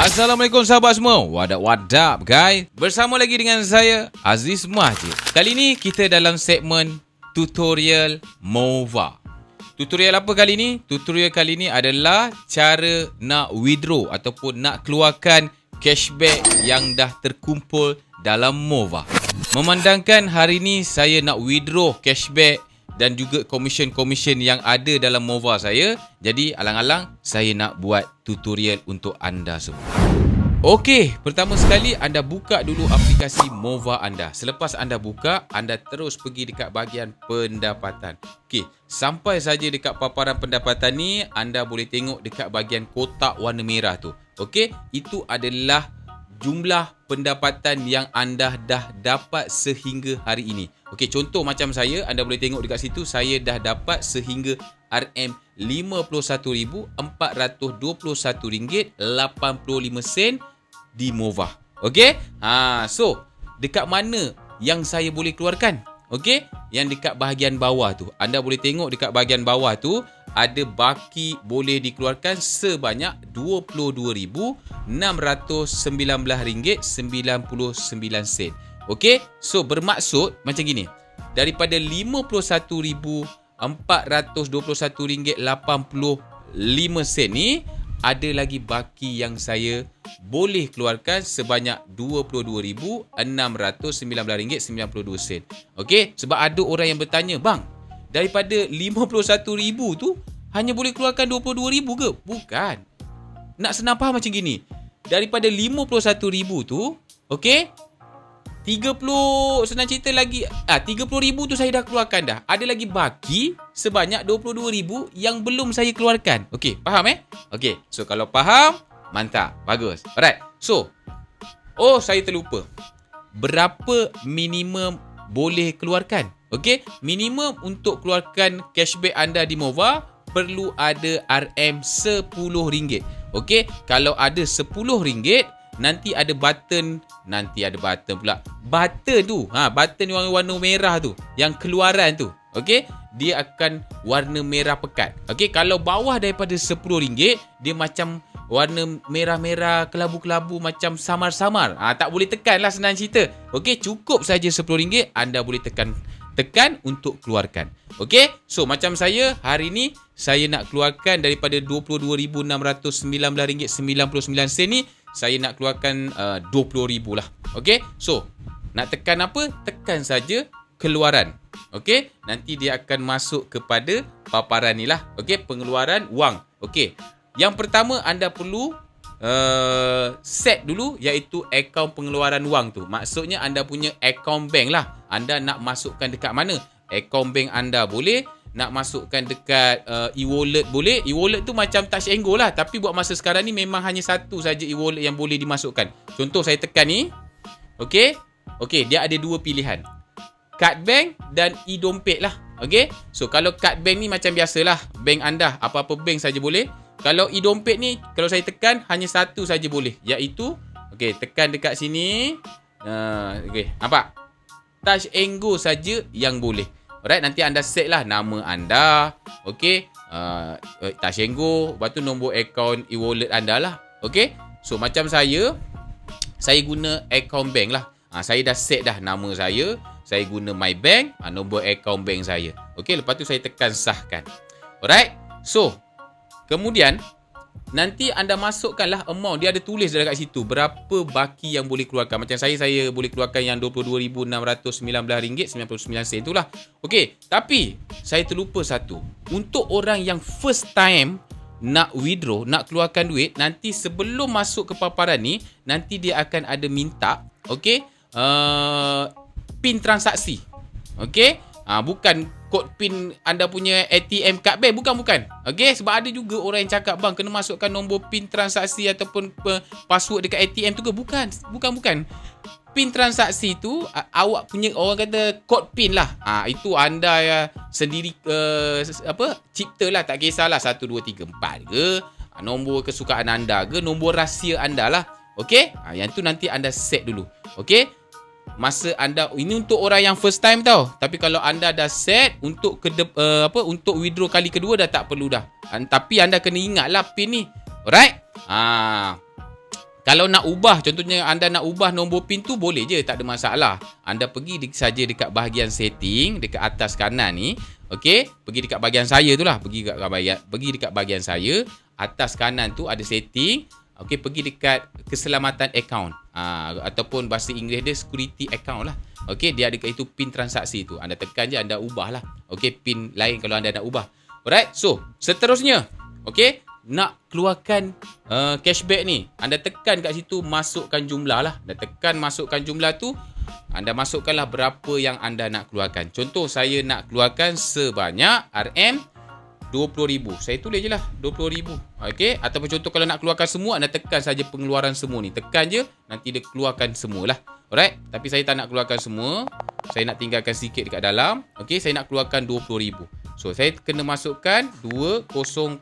Assalamualaikum sahabat semua. What up guys? Bersama lagi dengan saya Aziz Mahjid. Kali ni kita dalam segmen tutorial Mova. Tutorial apa kali ni? Tutorial kali ni adalah cara nak withdraw ataupun nak keluarkan cashback yang dah terkumpul dalam Mova. Memandangkan hari ni saya nak withdraw cashback dan juga komisen-komisen yang ada dalam Mova saya, jadi alang-alang saya nak buat tutorial untuk anda semua. Okey, pertama sekali anda buka dulu aplikasi Mova anda. Selepas anda buka, anda terus pergi dekat bahagian pendapatan. Okey, sampai saja dekat paparan pendapatan ni, anda boleh tengok dekat bahagian kotak warna merah tu. Okey, itu adalah jumlah pendapatan yang anda dah dapat sehingga hari ini. Okey, contoh macam saya, anda boleh tengok dekat situ, saya dah dapat sehingga RM51,421.85 di Mova. Okey? So, dekat mana yang saya boleh keluarkan? Okey? Yang dekat bahagian bawah tu. Anda boleh tengok dekat bahagian bawah tu, ada baki boleh dikeluarkan sebanyak RM22,619.99. Okey? So, bermaksud macam gini. Daripada RM51,421.85 ni, ada lagi baki yang saya boleh keluarkan sebanyak RM22,619.92. Okey? Sebab ada orang yang bertanya, bang, daripada RM51,000 tu hanya boleh keluarkan RM22,000 ke? Bukan. Nak senang faham macam gini. Daripada RM51,000 tu, okey, 30 senang cerita lagi, 30,000 tu saya dah keluarkan dah. Ada lagi baki sebanyak 22,000 yang belum saya keluarkan. Okey, faham Okey. So kalau faham, mantap, bagus. Alright. So, saya terlupa. Berapa minimum boleh keluarkan? Okey, minimum untuk keluarkan cashback anda di Mova perlu ada RM10. Okey, kalau ada RM10, nanti ada button pula. Button tu, button yang warna merah tu, yang keluaran tu. Okey, dia akan warna merah pekat. Okey, kalau bawah daripada RM10, dia macam warna merah-merah, kelabu-kelabu, macam samar-samar. Tak boleh tekan lah, senang cerita. Okey, cukup saja RM10, anda boleh tekan untuk keluarkan. Okey, so macam saya, hari ni saya nak keluarkan daripada RM22,619.99 ni, saya nak keluarkan RM20,000 lah. Okey, so nak tekan apa? Tekan saja keluaran. Okey, nanti dia akan masuk kepada paparan ni lah. Okey, pengeluaran wang. Okey, yang pertama anda perlu set dulu, iaitu akaun pengeluaran wang tu. Maksudnya anda punya akaun bank lah. Anda nak masukkan dekat mana? Akaun bank anda boleh, nak masukkan dekat e-wallet boleh. E-wallet tu macam Touch 'n Go lah, tapi buat masa sekarang ni memang hanya satu saja e-wallet yang boleh dimasukkan. Contoh saya tekan ni. Okey, dia ada dua pilihan, kad bank dan e-dompet lah. Okey, so kalau kad bank ni macam biasalah, bank anda, apa-apa bank saja boleh. Kalau e-dompet ni, kalau saya tekan, hanya satu saja boleh, iaitu, tekan dekat sini. Nampak? Touch 'n Go saja yang boleh. Alright, nanti anda set lah nama anda. Okey, Touch 'n Go, lepas tu nombor akaun e-wallet anda lah. Okey, so macam saya guna akaun bank lah. Saya dah set dah nama saya guna my bank, nombor akaun bank saya. Okey, lepas tu saya tekan sahkan. Alright, so kemudian nanti anda masukkanlah amount. Dia ada tulis dekat situ berapa baki yang boleh keluarkan. Macam saya boleh keluarkan yang RM22,619.99 itulah. Okey, tapi saya terlupa satu. Untuk orang yang first time nak withdraw, nak keluarkan duit, nanti sebelum masuk ke paparan ni, nanti dia akan ada minta, PIN transaksi. Okey, bukan kod PIN anda punya ATM kad bank, bukan. Okey, sebab ada juga orang yang cakap, bang, kena masukkan nombor PIN transaksi ataupun password dekat ATM tu ke? Bukan. PIN transaksi tu awak punya, orang kata kod PIN lah. Itu anda sendiri cipta lah, tak kisahlah 1 2 3 4 ke, nombor kesukaan anda ke, nombor rahsia anda lah. Okey, yang tu nanti anda set dulu. Okey, masa anda, ini untuk orang yang first time tau. Tapi kalau anda dah set untuk untuk withdraw kali kedua, dah tak perlu dah. Tapi anda kena ingatlah PIN ni. Alright? Kalau nak ubah, contohnya anda nak ubah nombor PIN tu, boleh je, tak ada masalah. Anda pergi saja dekat bahagian setting, dekat atas kanan ni. Okey, pergi dekat bahagian saya tu lah. Pergi dekat bahagian saya. Atas kanan tu ada setting. Okey, pergi dekat keselamatan account. Ataupun bahasa Inggeris dia security account lah. Okey, dia ada kat itu PIN transaksi tu. Anda tekan je, anda ubah lah. Okey, PIN lain kalau anda nak ubah. Alright, so seterusnya. Okey, nak keluarkan cashback ni, anda tekan kat situ, masukkan jumlah lah. Anda tekan masukkan jumlah tu, anda masukkanlah berapa yang anda nak keluarkan. Contoh, saya nak keluarkan sebanyak RM20,000. Saya tulis je lah RM20,000. Okey, ataupun contoh kalau nak keluarkan semua, anda tekan saja pengeluaran semua ni. Tekan je, nanti dia keluarkan semualah. Alright, tapi saya tak nak keluarkan semua. Saya nak tinggalkan sikit dekat dalam. Okey, saya nak keluarkan RM20,000. So, saya kena masukkan 200,1.5.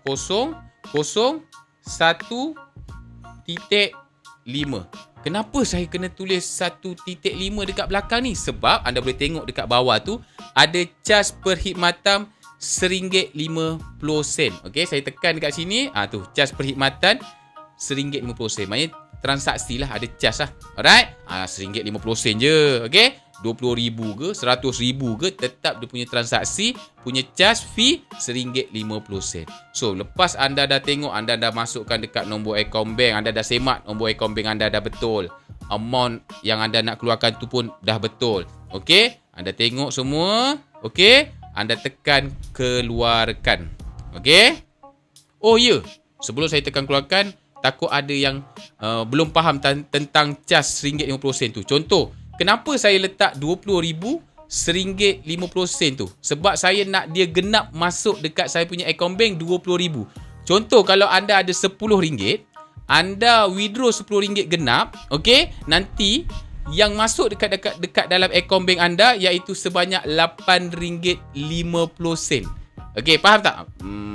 Kenapa saya kena tulis 1.5 dekat belakang ni? Sebab anda boleh tengok dekat bawah tu ada cas perkhidmatan RM1.50. Okey, saya tekan dekat sini. Tu, cas perkhidmatan RM1.50. Maknanya transaksi lah, ada cas lah. Alright? RM1.50 je. Okey? RM20,000 ke RM100,000 ke, tetap dia punya transaksi, punya cas fee RM1.50. So, lepas anda dah tengok, anda dah masukkan dekat nombor akaun bank, anda dah semak nombor akaun bank anda dah betul. Amount yang anda nak keluarkan tu pun dah betul. Okey? Anda tengok semua. Okey? Anda tekan keluarkan. Okey? Oh ya, sebelum saya tekan keluarkan, takut ada yang belum faham tentang cas RM1.50 tu. Contoh, kenapa saya letak RM20,000 RM1.50 tu? Sebab saya nak dia genap masuk dekat saya punya akaun bank RM20,000. Contoh, kalau anda ada RM10, anda withdraw RM10 genap, okey? Nanti yang masuk dekat dalam akaun bank anda iaitu sebanyak RM8.50. Okey, faham tak? Betul?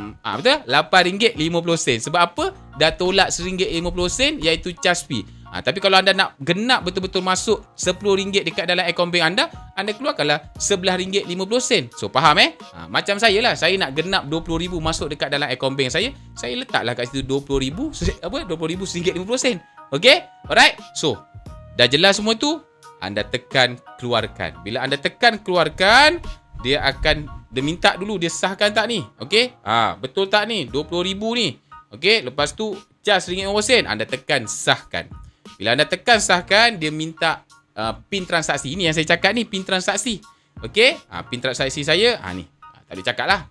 RM8.50. Sebab apa? Dah tolak RM1.50 iaitu cas fee. Tapi kalau anda nak genap betul-betul masuk RM10 dekat dalam akaun bank anda, anda keluarkanlah RM11.50. So, faham macam saya lah. Saya nak genap RM20,000 masuk dekat dalam akaun bank saya. Saya letaklah kat situ RM20,000 RM20,000 Okey? Alright? So, dah jelas semua tu, anda tekan keluarkan. Bila anda tekan keluarkan, dia minta dulu dia sahkan tak ni. Okey? Betul tak ni? RM20,000 ni. Okey? Lepas tu cas RM1.50, anda tekan sahkan. Bila anda tekan sahkan, dia minta PIN transaksi. Ini yang saya cakap ni, PIN transaksi. Okey? PIN transaksi saya, ni. Tak boleh cakap lah.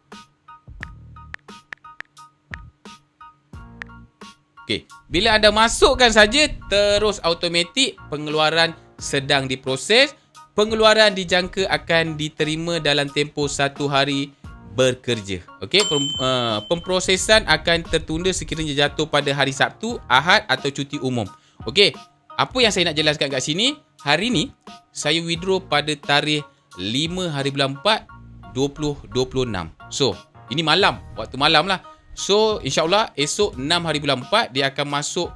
Okey. Bila anda masukkan saja, terus automatik pengeluaran sedang diproses. Pengeluaran dijangka akan diterima dalam tempoh 1 hari bekerja. Okey, pemprosesan akan tertunda sekiranya jatuh pada hari Sabtu, Ahad atau cuti umum. Okey, apa yang saya nak jelaskan kat sini, hari ni saya withdraw pada tarikh 5 hari bulan 4 2026. So, ini malam, waktu malam lah. So, insyaAllah esok 6 hari bulan 4 dia akan masuk,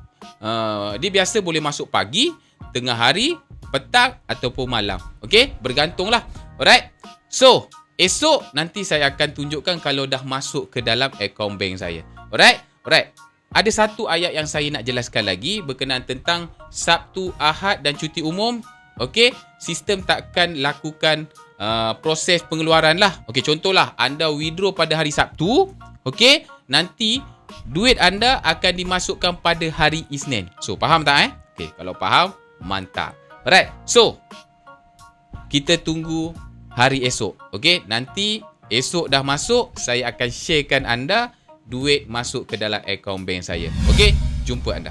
dia biasa boleh masuk pagi, tengah hari, petang ataupun malam. Okey, bergantunglah. Alright. So, esok nanti saya akan tunjukkan kalau dah masuk ke dalam akaun bank saya. Alright. Ada satu ayat yang saya nak jelaskan lagi berkenaan tentang Sabtu, Ahad dan cuti umum. Okey, sistem takkan lakukan proses pengeluaran lah. Okey, contohlah anda withdraw pada hari Sabtu. Okey, nanti duit anda akan dimasukkan pada hari Isnin. So, faham tak Okey, kalau faham, mantap. Alright, so kita tunggu hari esok. Okey, nanti esok dah masuk, saya akan sharekan anda duit masuk ke dalam akaun bank saya. Okey, jumpa anda.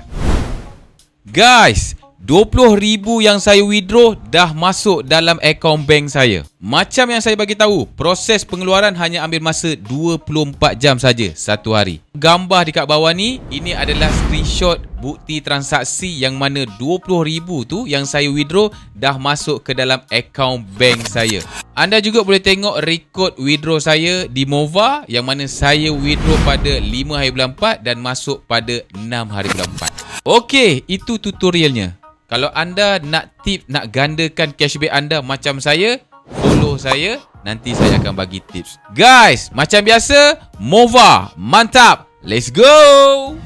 Guys, RM20,000 yang saya withdraw dah masuk dalam akaun bank saya. Macam yang saya bagi tahu, proses pengeluaran hanya ambil masa 24 jam saja satu hari. Gambar dekat bawah ni, ini adalah screenshot bukti transaksi yang mana RM20,000 tu yang saya withdraw dah masuk ke dalam akaun bank saya. Anda juga boleh tengok rekod withdraw saya di Mova yang mana saya withdraw pada 5 hari bulan 4 dan masuk pada 6 hari bulan 4. Okey, itu tutorialnya. Kalau anda nak tip, nak gandakan cashback anda macam saya, follow saya. Nanti saya akan bagi tips. Guys, macam biasa, Mova. Mantap. Let's go!